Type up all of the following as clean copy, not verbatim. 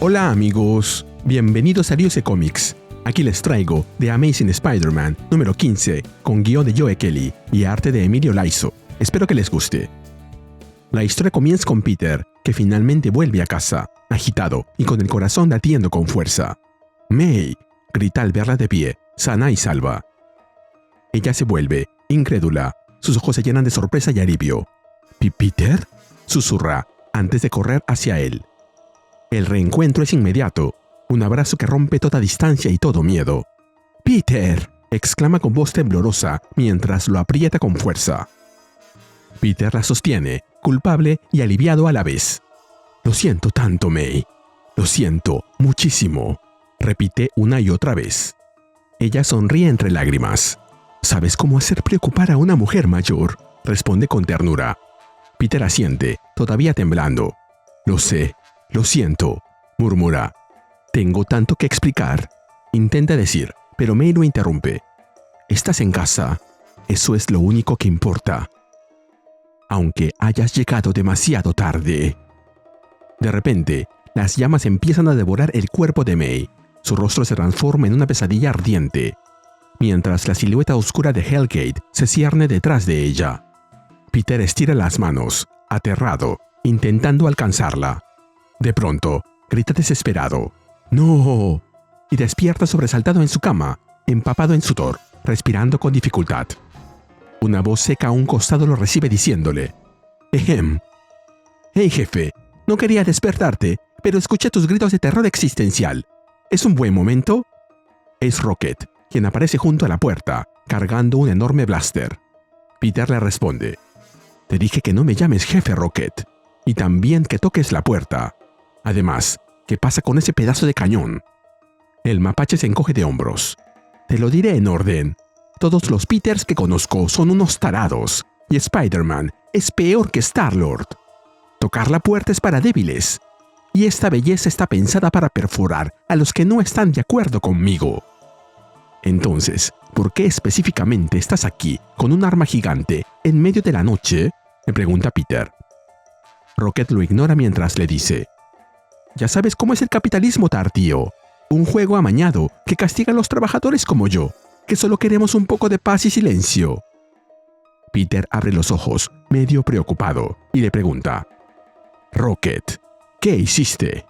Hola amigos, bienvenidos a Riose Comics. Aquí les traigo The Amazing Spider-Man número 15, con guión de Joe Kelly y arte de Emilio Laiso. Espero que les guste. La historia comienza con Peter, que finalmente vuelve a casa, agitado y con el corazón latiendo con fuerza. ¡May!, grita al verla de pie, sana y salva. Ella se vuelve, incrédula, sus ojos se llenan de sorpresa y alivio. ¿Peter?, susurra, antes de correr hacia él. El reencuentro es inmediato, un abrazo que rompe toda distancia y todo miedo. ¡Peter!, exclama con voz temblorosa mientras lo aprieta con fuerza. Peter la sostiene, culpable y aliviado a la vez. «Lo siento tanto, May. Lo siento muchísimo», repite una y otra vez. Ella sonríe entre lágrimas. «¿Sabes cómo hacer preocupar a una mujer mayor?», responde con ternura. Peter asiente, todavía temblando. «Lo sé, lo siento», murmura. «Tengo tanto que explicar», intenta decir, pero May lo interrumpe. «Estás en casa. Eso es lo único que importa. Aunque hayas llegado demasiado tarde». De repente, las llamas empiezan a devorar el cuerpo de May. Su rostro se transforma en una pesadilla ardiente, mientras la silueta oscura de Hellgate se cierne detrás de ella. Peter estira las manos, aterrado, intentando alcanzarla. De pronto, grita desesperado: «¡No!», y despierta sobresaltado en su cama, empapado en sudor, respirando con dificultad. Una voz seca a un costado lo recibe diciéndole: «Ejem. Hey jefe, no quería despertarte, pero escuché tus gritos de terror existencial. ¿Es un buen momento?». Es Rocket, quien aparece junto a la puerta, cargando un enorme blaster. Peter le responde: «Te dije que no me llames jefe, Rocket, y también que toques la puerta. Además, ¿qué pasa con ese pedazo de cañón?». El mapache se encoge de hombros. «Te lo diré en orden. Todos los Peters que conozco son unos tarados, y Spider-Man es peor que Star-Lord. Tocar la puerta es para débiles, y esta belleza está pensada para perforar a los que no están de acuerdo conmigo». «Entonces, ¿por qué específicamente estás aquí con un arma gigante en medio de la noche?», le pregunta Peter. Rocket lo ignora mientras le dice: «Ya sabes cómo es el capitalismo tardío, un juego amañado que castiga a los trabajadores como yo, que solo queremos un poco de paz y silencio». Peter abre los ojos, medio preocupado, y le pregunta: «Rocket, ¿qué hiciste?».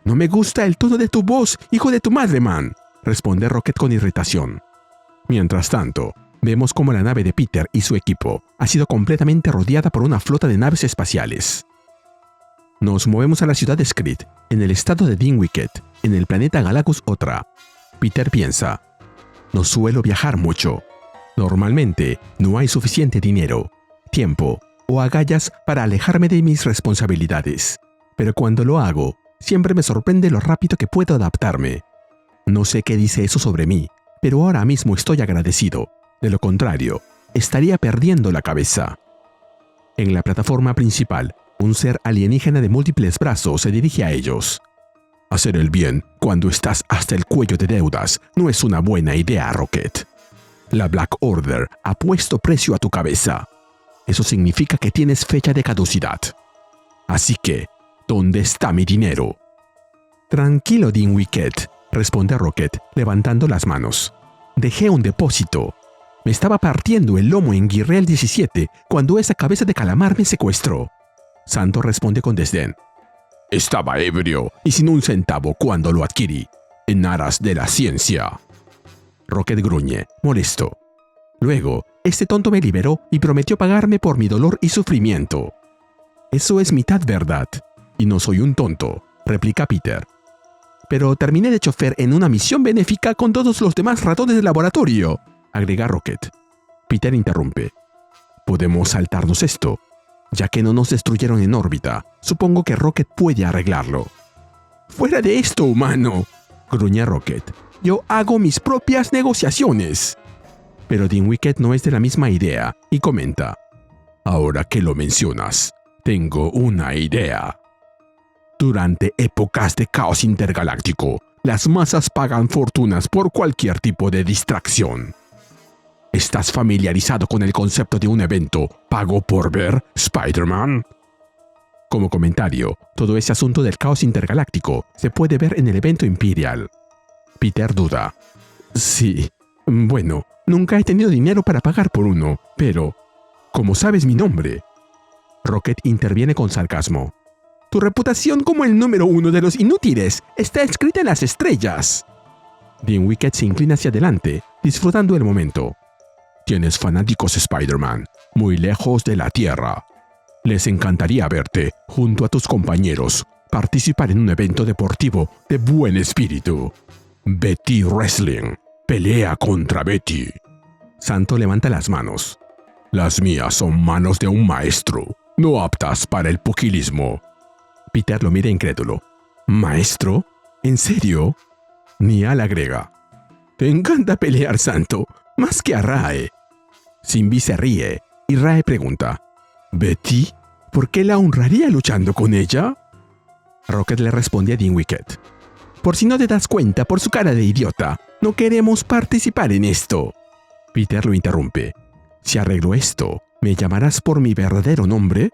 «No me gusta el tono de tu voz, hijo de tu madre, man», responde Rocket con irritación. Mientras tanto, vemos cómo la nave de Peter y su equipo ha sido completamente rodeada por una flota de naves espaciales. Nos movemos a la ciudad de Skrit, en el estado de Dinwicket, en el planeta Galacus Otra. Peter piensa: «No suelo viajar mucho. Normalmente no hay suficiente dinero, tiempo o agallas para alejarme de mis responsabilidades. Pero cuando lo hago, siempre me sorprende lo rápido que puedo adaptarme. No sé qué dice eso sobre mí, pero ahora mismo estoy agradecido. De lo contrario, estaría perdiendo la cabeza». En la plataforma principal, un ser alienígena de múltiples brazos se dirige a ellos. «Hacer el bien cuando estás hasta el cuello de deudas no es una buena idea, Rocket. La Black Order ha puesto precio a tu cabeza. Eso significa que tienes fecha de caducidad. Así que, ¿dónde está mi dinero?». «Tranquilo, Dinwicket», responde Rocket, levantando las manos. «Dejé un depósito. Me estaba partiendo el lomo en Guirrel 17 cuando esa cabeza de calamar me secuestró». Santo responde con desdén: «Estaba ebrio y sin un centavo cuando lo adquirí, en aras de la ciencia». Rocket gruñe, molesto. «Luego, este tonto me liberó y prometió pagarme por mi dolor y sufrimiento». «Eso es mitad verdad, y no soy un tonto», replica Peter. «Pero terminé de chofer en una misión benéfica con todos los demás ratones del laboratorio», agrega Rocket. Peter interrumpe: «Podemos saltarnos esto. Ya que no nos destruyeron en órbita, supongo que Rocket puede arreglarlo». «Fuera de esto, humano», gruñe Rocket. «Yo hago mis propias negociaciones». Pero Dinwicket no es de la misma idea y comenta: «Ahora que lo mencionas, tengo una idea. Durante épocas de caos intergaláctico, las masas pagan fortunas por cualquier tipo de distracción. ¿Estás familiarizado con el concepto de un evento pago por ver, Spider-Man?». Como comentario, todo ese asunto del caos intergaláctico se puede ver en el evento Imperial. Peter duda. Sí, bueno, nunca he tenido dinero para pagar por uno, pero... ¿cómo sabes mi nombre? Rocket interviene con sarcasmo. Tu reputación como el número 1 de los inútiles está escrita en las estrellas. Dimwit se inclina hacia adelante, disfrutando el momento. Tienes fanáticos, Spider-Man, muy lejos de la Tierra. Les encantaría verte, junto a tus compañeros, participar en un evento deportivo de buen espíritu. Betty Wrestling. Pelea contra Betty. Santo levanta las manos. Las mías son manos de un maestro, no aptas para el pugilismo. Peter lo mira incrédulo. ¿Maestro? ¿En serio? Niall agrega. Te encanta pelear, Santo, más que a Rae. Simbi se ríe y Rae pregunta. ¿Betty? ¿Por qué la honraría luchando con ella? Rocket le responde a Dimwit. Por si no te das cuenta por su cara de idiota, no queremos participar en esto. Peter lo interrumpe. Si arreglo esto, ¿me llamarás por mi verdadero nombre?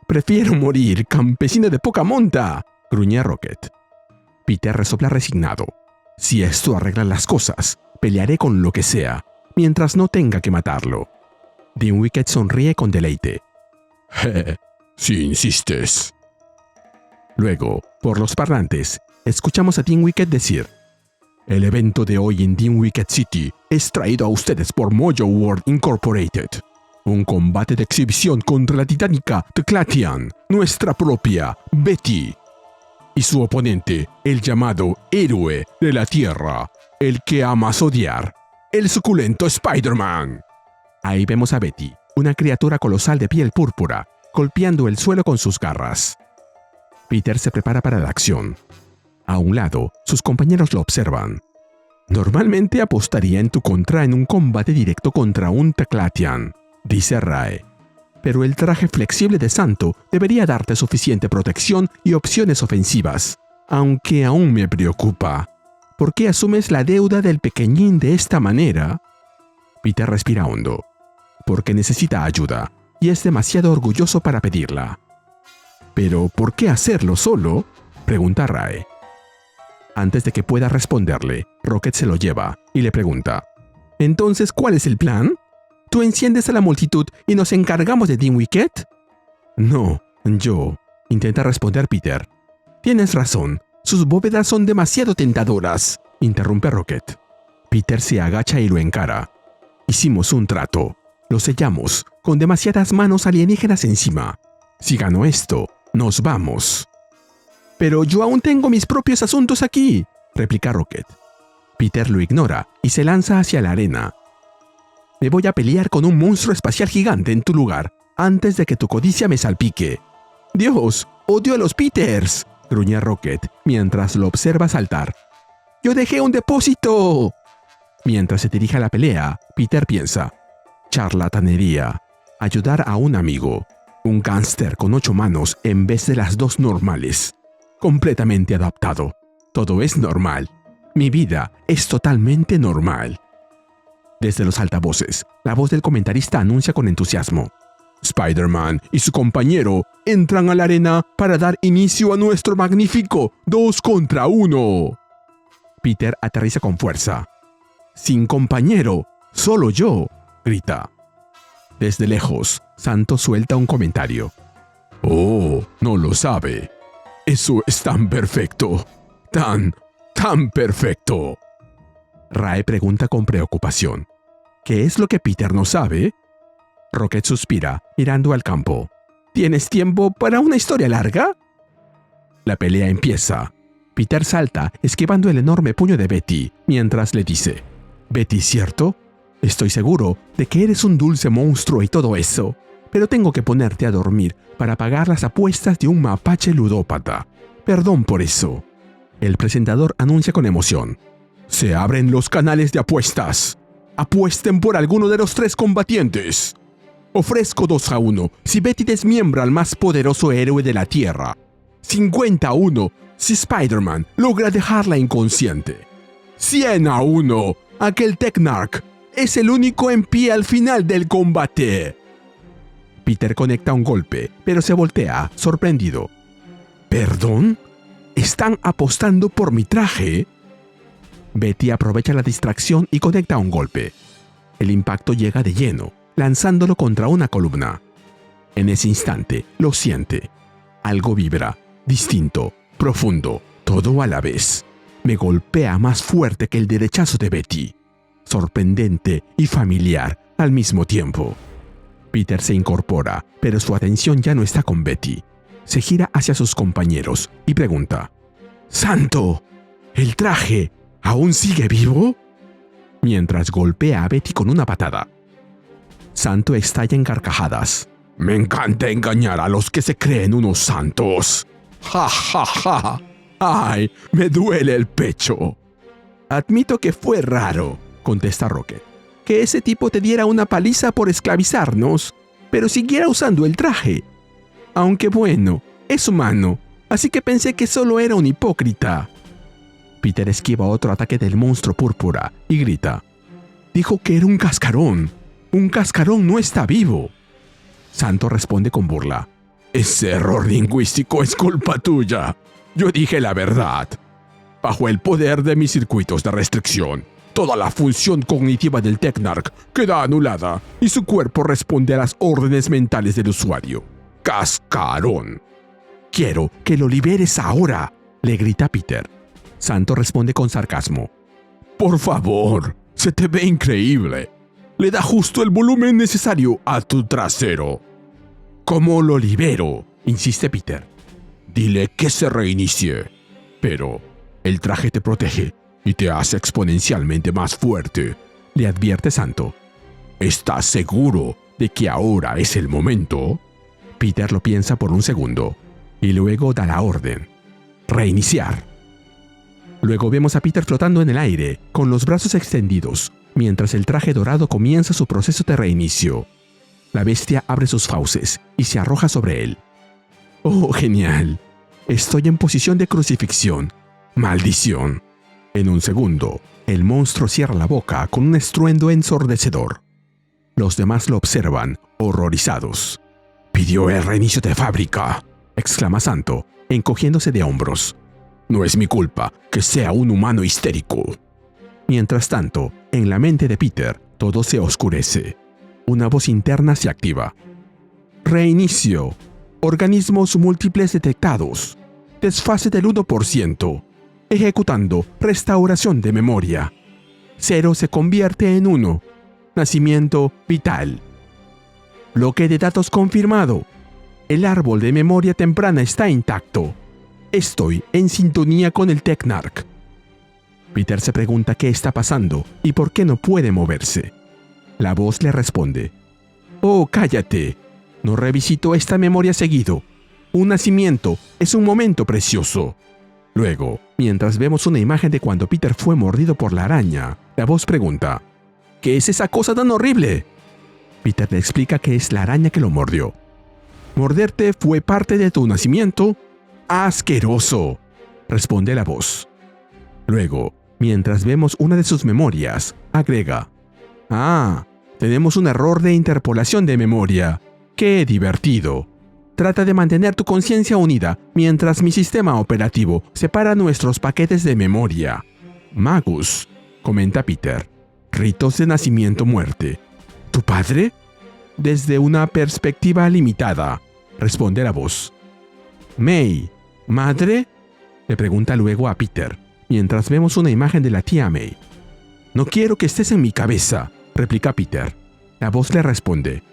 Prefiero morir, campesino de poca monta, gruñe Rocket. Peter resopla resignado. Si esto arregla las cosas, pelearé con lo que sea, mientras no tenga que matarlo. Dimwit sonríe con deleite. Si insistes. Luego, por los parlantes, escuchamos a Dimwit decir: el evento de hoy en Dimwit City es traído a ustedes por Mojo World Incorporated. Un combate de exhibición contra la titánica Teclatian, nuestra propia Betty. Y su oponente, el llamado héroe de la Tierra, el que amas odiar, el suculento Spider-Man. Ahí vemos a Betty, una criatura colosal de piel púrpura, golpeando el suelo con sus garras. Peter se prepara para la acción. A un lado, sus compañeros lo observan. Normalmente apostaría en tu contra en un combate directo contra un Teclatian, dice Rae. Pero el traje flexible de Santo debería darte suficiente protección y opciones ofensivas. Aunque aún me preocupa. ¿Por qué asumes la deuda del pequeñín de esta manera? Peter respira hondo. Porque necesita ayuda, y es demasiado orgulloso para pedirla. ¿Pero por qué hacerlo solo? Pregunta Rae. Antes de que pueda responderle, Rocket se lo lleva y le pregunta: ¿entonces cuál es el plan? ¿Tú enciendes a la multitud y nos encargamos de Dimwit? No, yo, intenta responder Peter. Tienes razón, sus bóvedas son demasiado tentadoras, interrumpe Rocket. Peter se agacha y lo encara. Hicimos un trato, lo sellamos, con demasiadas manos alienígenas encima. Si gano esto, nos vamos. Pero yo aún tengo mis propios asuntos aquí, replica Rocket. Peter lo ignora y se lanza hacia la arena. Me voy a pelear con un monstruo espacial gigante en tu lugar, antes de que tu codicia me salpique. ¡Dios! ¡Odio a los Peters!, gruñe Rocket, mientras lo observa saltar. ¡Yo dejé un depósito! Mientras se dirige a la pelea, Peter piensa: charlatanería, ayudar a un amigo, un gángster con 8 manos en vez de las 2 normales. Completamente adaptado. Todo es normal. Mi vida es totalmente normal. Desde los altavoces, la voz del comentarista anuncia con entusiasmo: Spider-Man y su compañero entran a la arena para dar inicio a nuestro magnífico 2 contra 1. Peter aterriza con fuerza. Sin compañero, solo yo, grita. Desde lejos, Santo suelta un comentario. Oh, no lo sabe. Eso es tan perfecto. Tan perfecto. Rae pregunta con preocupación: ¿qué es lo que Peter no sabe? Rocket suspira, mirando al campo. ¿Tienes tiempo para una historia larga? La pelea empieza. Peter salta, esquivando el enorme puño de Betty, mientras le dice: Betty, ¿cierto? Estoy seguro de que eres un dulce monstruo y todo eso, pero tengo que ponerte a dormir para pagar las apuestas de un mapache ludópata. Perdón por eso. El presentador anuncia con emoción: se abren los canales de apuestas. Apuesten por alguno de los 3 combatientes. Ofrezco 2-1 si Betty desmiembra al más poderoso héroe de la Tierra. 50-1 si Spider-Man logra dejarla inconsciente. 100-1, aquel Technarch es el único en pie al final del combate. Peter conecta un golpe, pero se voltea, sorprendido. ¿Perdón? ¿Están apostando por mi traje? Betty aprovecha la distracción y conecta un golpe. El impacto llega de lleno, lanzándolo contra una columna. En ese instante, lo siente. Algo vibra, distinto, profundo, todo a la vez. Me golpea más fuerte que el derechazo de Betty. Sorprendente y familiar al mismo tiempo. Peter se incorpora, pero su atención ya no está con Betty. Se gira hacia sus compañeros y pregunta: ¡Santo! ¿El traje aún sigue vivo? Mientras golpea a Betty con una patada. Santo estalla en carcajadas. Me encanta engañar a los que se creen unos santos. ¡Ja, ja, ja! ¡Ay, me duele el pecho! Admito que fue raro, contesta Rocket, que ese tipo te diera una paliza por esclavizarnos, pero siguiera usando el traje. Aunque bueno, es humano, así que pensé que solo era un hipócrita. Peter esquiva otro ataque del monstruo púrpura y grita: dijo que era un cascarón. Un cascarón no está vivo. Santo responde con burla: ese error lingüístico es culpa tuya. Yo dije la verdad. Bajo el poder de mis circuitos de restricción, toda la función cognitiva del Technarch queda anulada y su cuerpo responde a las órdenes mentales del usuario. ¡Cascarón! Quiero que lo liberes ahora, le grita Peter. Santo responde con sarcasmo: por favor, se te ve increíble. Le da justo el volumen necesario a tu trasero. ¿Cómo lo libero?, insiste Peter. Dile que se reinicie. Pero el traje te protege y te hace exponencialmente más fuerte, le advierte Santo. ¿Estás seguro de que ahora es el momento? Peter lo piensa por un segundo y luego da la orden: reiniciar. Luego vemos a Peter flotando en el aire, con los brazos extendidos, mientras el traje dorado comienza su proceso de reinicio. La bestia abre sus fauces y se arroja sobre él. ¡Oh, genial! Estoy en posición de crucifixión. ¡Maldición! En un segundo, el monstruo cierra la boca con un estruendo ensordecedor. Los demás lo observan, horrorizados. «Pidió el reinicio de fábrica», exclama Santo, encogiéndose de hombros. «No es mi culpa que sea un humano histérico». Mientras tanto, en la mente de Peter, todo se oscurece. Una voz interna se activa. Reinicio. Organismos múltiples detectados. Desfase del 1%. Ejecutando restauración de memoria. 0 se convierte en 1. Nacimiento vital. Bloque de datos confirmado. El árbol de memoria temprana está intacto. Estoy en sintonía con el Technarch. Peter se pregunta qué está pasando y por qué no puede moverse. La voz le responde: «Oh, cállate. No revisito esta memoria seguido. Un nacimiento es un momento precioso». Luego, mientras vemos una imagen de cuando Peter fue mordido por la araña, la voz pregunta: «¿Qué es esa cosa tan horrible?». Peter le explica que es la araña que lo mordió. «¿Morderte fue parte de tu nacimiento?». «¡Asqueroso!», responde la voz. Luego, mientras vemos una de sus memorias, agrega: «Ah, tenemos un error de interpolación de memoria. ¡Qué divertido! Trata de mantener tu conciencia unida mientras mi sistema operativo separa nuestros paquetes de memoria». «Magus», comenta Peter. «Ritos de nacimiento-muerte». «¿Tu padre?». «Desde una perspectiva limitada», responde la voz. «May, ¿madre?», le pregunta luego a Peter, mientras vemos una imagen de la tía May. «No quiero que estés en mi cabeza», replica Peter. La voz le responde: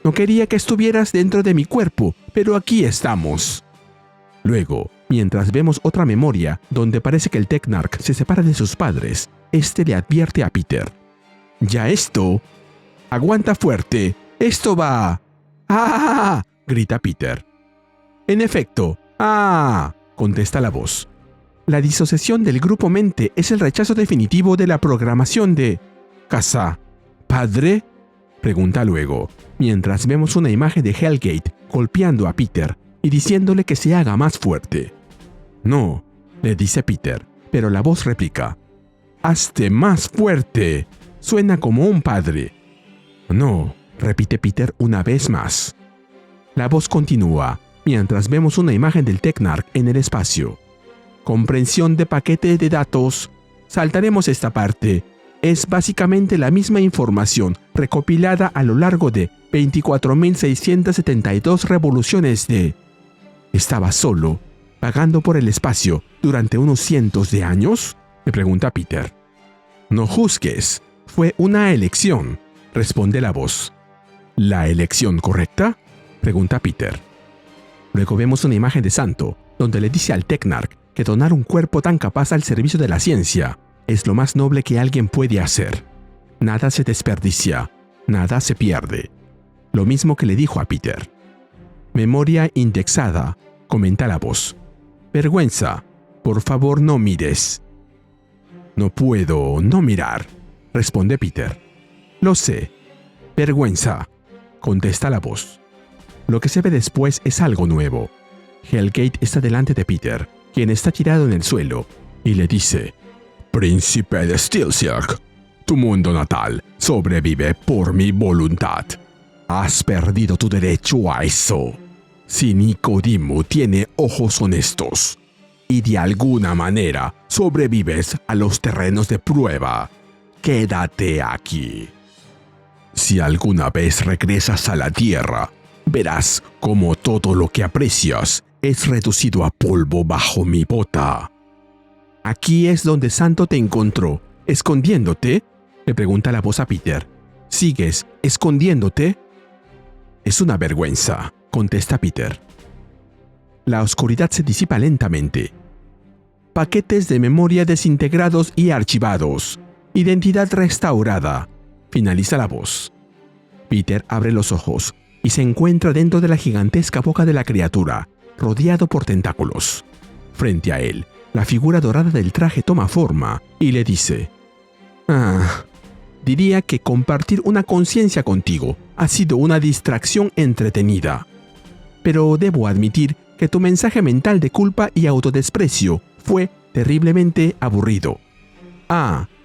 «No quería que estuvieras dentro de mi cuerpo, pero aquí estamos». Luego, mientras vemos otra memoria donde parece que el Technarch se separa de sus padres, este le advierte a Peter: «Ya esto. Aguanta fuerte. Esto va». «¡Ah!», grita Peter. «En efecto. ¡Ah!», contesta la voz. La disociación del grupo mente es el rechazo definitivo de la programación de «Casa». «¿Padre?», pregunta luego, mientras vemos una imagen de Hellgate golpeando a Peter y diciéndole que se haga más fuerte. «No», le dice Peter, pero la voz replica: «Hazte más fuerte. Suena como un padre». «No», repite Peter una vez más. La voz continúa, mientras vemos una imagen del Technarch en el espacio. Comprensión de paquete de datos. Saltaremos esta parte. Es básicamente la misma información recopilada a lo largo de 24.672 revoluciones de... ¿Estaba solo, vagando por el espacio durante unos cientos de años? Le pregunta Peter. No juzgues. Fue una elección, responde la voz. ¿La elección correcta?, pregunta Peter. Luego vemos una imagen de Santo, donde le dice al Technarch que donar un cuerpo tan capaz al servicio de la ciencia es lo más noble que alguien puede hacer. Nada se desperdicia, nada se pierde. Lo mismo que le dijo a Peter. Memoria indexada, comenta la voz. Vergüenza, por favor no mires. No puedo no mirar, responde Peter. Lo sé. Vergüenza, contesta la voz. Lo que se ve después es algo nuevo. Hellgate está delante de Peter, quien está tirado en el suelo, y le dice: Príncipe de Steelsirc, tu mundo natal sobrevive por mi voluntad. Has perdido tu derecho a eso. Si Nicodemo tiene ojos honestos, y de alguna manera sobrevives a los terrenos de prueba, quédate aquí. Si alguna vez regresas a la Tierra, verás cómo todo lo que aprecias es reducido a polvo bajo mi bota. ¿Aquí es donde Santo te encontró, escondiéndote?, le pregunta la voz a Peter. ¿Sigues escondiéndote? Es una vergüenza, contesta Peter. La oscuridad se disipa lentamente. Paquetes de memoria desintegrados y archivados. Identidad restaurada, finaliza la voz. Peter abre los ojos y se encuentra dentro de la gigantesca boca de la criatura, rodeado por tentáculos. Frente a él, la figura dorada del traje toma forma y le dice: diría que compartir una conciencia contigo ha sido una distracción entretenida. Pero debo admitir que tu mensaje mental de culpa y autodesprecio fue terriblemente aburrido.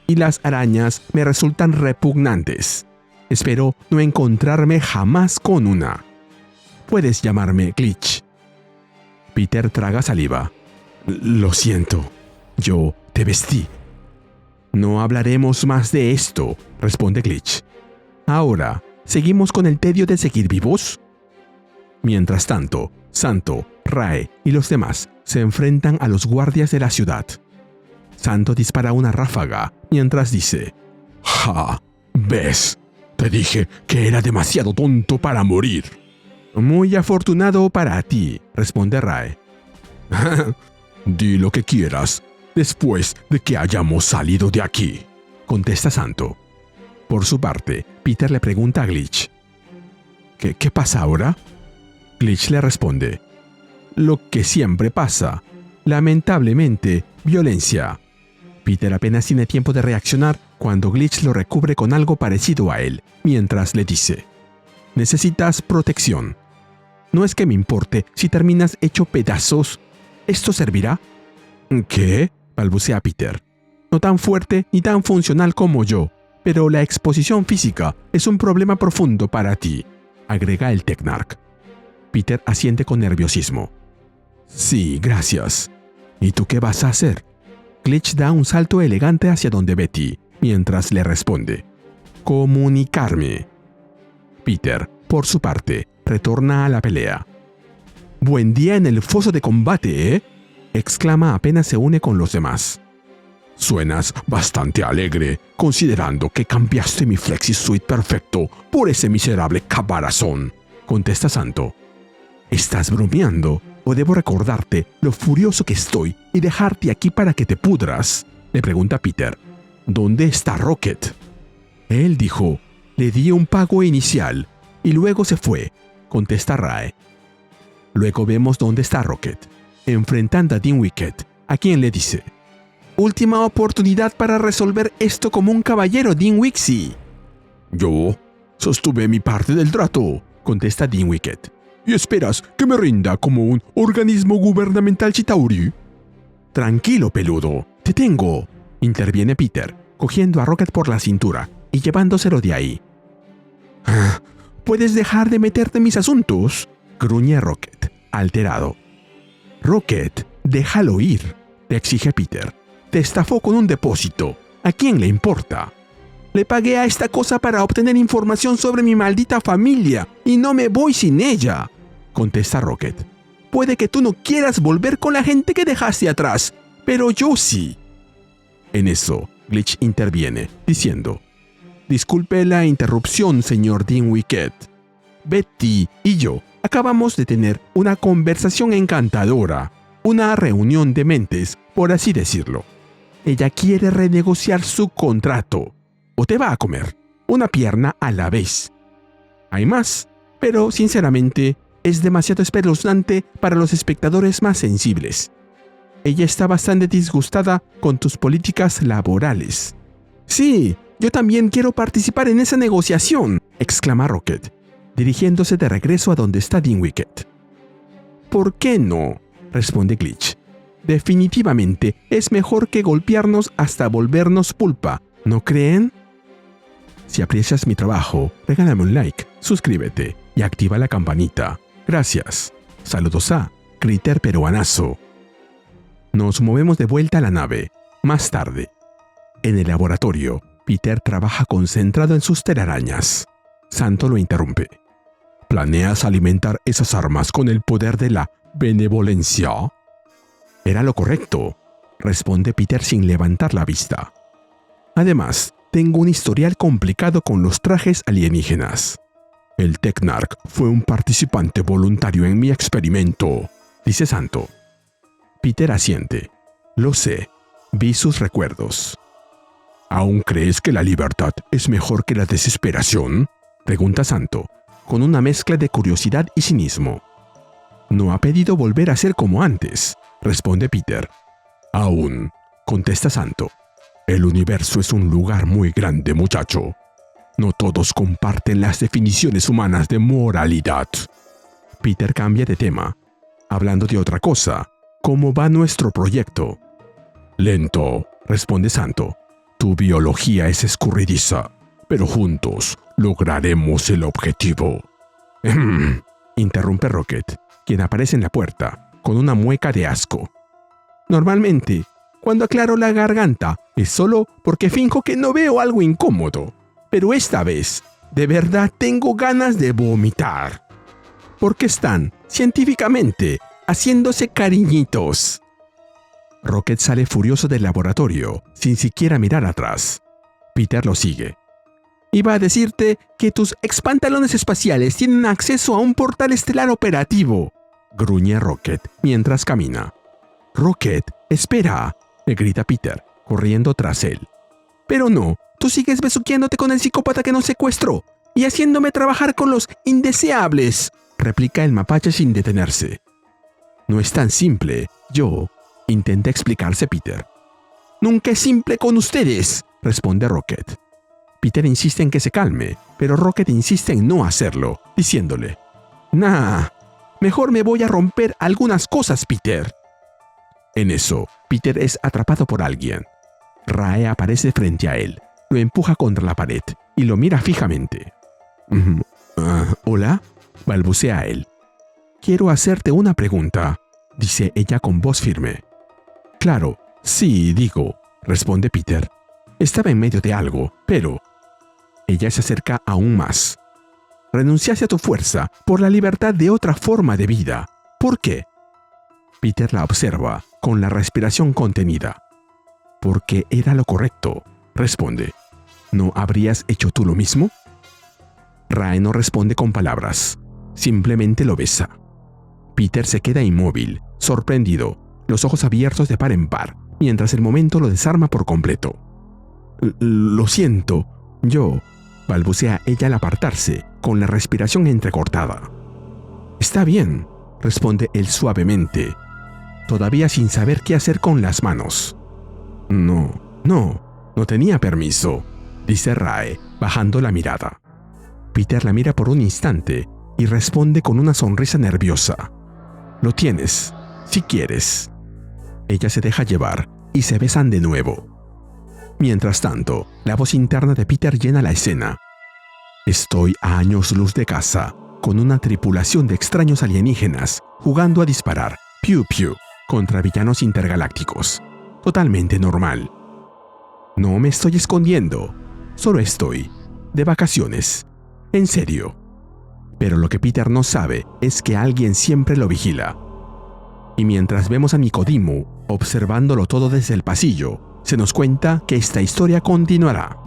Y las arañas me resultan repugnantes. Espero no encontrarme jamás con una. Puedes llamarme Glitch. Peter traga saliva. Lo siento, yo te vestí. No hablaremos más de esto, responde Glitch. Ahora, ¿seguimos con el tedio de seguir vivos? Mientras tanto, Santo, Rae y los demás se enfrentan a los guardias de la ciudad. Santo dispara una ráfaga mientras dice: ¿Ves? Te dije que era demasiado tonto para morir. Muy afortunado para ti, responde Rae. Di lo que quieras, después de que hayamos salido de aquí, contesta Santo. Por su parte, Peter le pregunta a Glitch: ¿Qué pasa ahora? Glitch le responde: lo que siempre pasa. Lamentablemente, violencia. Peter apenas tiene tiempo de reaccionar cuando Glitch lo recubre con algo parecido a él, mientras le dice: necesitas protección. No es que me importe si terminas hecho pedazos. ¿Esto servirá? ¿Qué?, balbucea Peter. No tan fuerte ni tan funcional como yo, pero la exposición física es un problema profundo para ti, agrega el Technarch. Peter asiente con nerviosismo. Sí, gracias. ¿Y tú qué vas a hacer? Glitch da un salto elegante hacia donde Betty, mientras le responde: comunicarme. Peter, por su parte, retorna a la pelea. Buen día en el foso de combate, ¿eh?, exclama apenas se une con los demás. Suenas bastante alegre, considerando que cambiaste mi Flexi Suite perfecto por ese miserable caparazón, contesta Santo. ¿Estás bromeando o debo recordarte lo furioso que estoy y dejarte aquí para que te pudras?, le pregunta Peter. ¿Dónde está Rocket? Él dijo: le di un pago inicial y luego se fue, contesta Rae. Luego vemos dónde está Rocket, enfrentando a Dinwiddie, a quien le dice: última oportunidad para resolver esto como un caballero, Dinwiddie. Yo sostuve mi parte del trato, contesta Dinwiddie. ¿Y esperas que me rinda como un organismo gubernamental Chitauri? Tranquilo, peludo, te tengo, interviene Peter, cogiendo a Rocket por la cintura y llevándoselo de ahí. ¿Puedes dejar de meterte en mis asuntos?, gruñe Rocket, alterado. Rocket, déjalo ir, le exige Peter. Te estafó con un depósito. ¿A quién le importa? Le pagué a esta cosa para obtener información sobre mi maldita familia y no me voy sin ella, contesta Rocket. Puede que tú no quieras volver con la gente que dejaste atrás, pero yo sí. En eso, Glitch interviene, diciendo: disculpe la interrupción, señor Dinwiddie. Betty y yo acabamos de tener una conversación encantadora, una reunión de mentes, por así decirlo. Ella quiere renegociar su contrato, o te va a comer, una pierna a la vez. Hay más, pero sinceramente es demasiado espeluznante para los espectadores más sensibles. Ella está bastante disgustada con tus políticas laborales. Sí, yo también quiero participar en esa negociación, exclama Rocket, dirigiéndose de regreso a donde está Dinwiddie. ¿Por qué no?, responde Glitch. Definitivamente es mejor que golpearnos hasta volvernos pulpa, ¿no creen? Si aprecias mi trabajo, regálame un like, suscríbete y activa la campanita. Gracias. Saludos a Critter Peruanazo. Nos movemos de vuelta a la nave. Más tarde. En el laboratorio, Peter trabaja concentrado en sus telarañas. Santo lo interrumpe. ¿Planeas alimentar esas armas con el poder de la benevolencia? Era lo correcto, responde Peter sin levantar la vista. Además, tengo un historial complicado con los trajes alienígenas. El Technarch fue un participante voluntario en mi experimento, dice Santo. Peter asiente. Lo sé, vi sus recuerdos. ¿Aún crees que la libertad es mejor que la desesperación?, pregunta Santo, con una mezcla de curiosidad y cinismo. No ha pedido volver a ser como antes, responde Peter. Aún, contesta Santo. El universo es un lugar muy grande, muchacho. No todos comparten las definiciones humanas de moralidad. Peter cambia de tema, hablando de otra cosa. ¿Cómo va nuestro proyecto? Lento, responde Santo. Tu biología es escurridiza, pero juntos lograremos el objetivo. Interrumpe Rocket, quien aparece en la puerta, con una mueca de asco. Normalmente, cuando aclaro la garganta, es solo porque finjo que no veo algo incómodo. Pero esta vez, de verdad tengo ganas de vomitar. Porque están, científicamente, haciéndose cariñitos. Rocket sale furioso del laboratorio, sin siquiera mirar atrás. Peter lo sigue. Iba a decirte que tus expantalones espaciales tienen acceso a un portal estelar operativo, gruñe Rocket mientras camina. Rocket, espera, le grita Peter, corriendo tras él. Pero no, tú sigues besuqueándote con el psicópata que nos secuestró y haciéndome trabajar con los indeseables, replica el mapache sin detenerse. No es tan simple, intenta explicarse Peter. Nunca es simple con ustedes, responde Rocket. Peter insiste en que se calme, pero Rocket insiste en no hacerlo, diciéndole: Nah, mejor me voy a romper algunas cosas, Peter. En eso, Peter es atrapado por alguien. Rae aparece frente a él, lo empuja contra la pared y lo mira fijamente. ¿Hola?, balbucea él. Quiero hacerte una pregunta, dice ella con voz firme. Claro, sí, digo, responde Peter. Estaba en medio de algo, pero... Ella se acerca aún más. Renunciaste a tu fuerza por la libertad de otra forma de vida. ¿Por qué? Peter la observa, con la respiración contenida. Porque era lo correcto, responde. ¿No habrías hecho tú lo mismo? Rae no responde con palabras, simplemente lo besa. Peter se queda inmóvil, sorprendido, los ojos abiertos de par en par, mientras el momento lo desarma por completo. Lo siento, balbucea ella al apartarse, con la respiración entrecortada. Está bien, responde él suavemente, todavía sin saber qué hacer con las manos. No tenía permiso, dice Rae, bajando la mirada. Peter la mira por un instante y responde con una sonrisa nerviosa. Lo tienes, si quieres. Ella se deja llevar y se besan de nuevo. Mientras tanto, la voz interna de Peter llena la escena. Estoy a años luz de casa, con una tripulación de extraños alienígenas, jugando a disparar piu piu contra villanos intergalácticos. Totalmente normal. No me estoy escondiendo, solo estoy de vacaciones. En serio. Pero lo que Peter no sabe es que alguien siempre lo vigila. Y mientras vemos a Nicodemo observándolo todo desde el pasillo, se nos cuenta que esta historia continuará.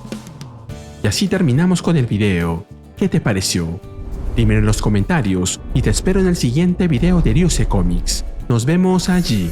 Y así terminamos con el video. ¿Qué te pareció? Dímelo en los comentarios y te espero en el siguiente video de Ryusei Comics. Nos vemos allí.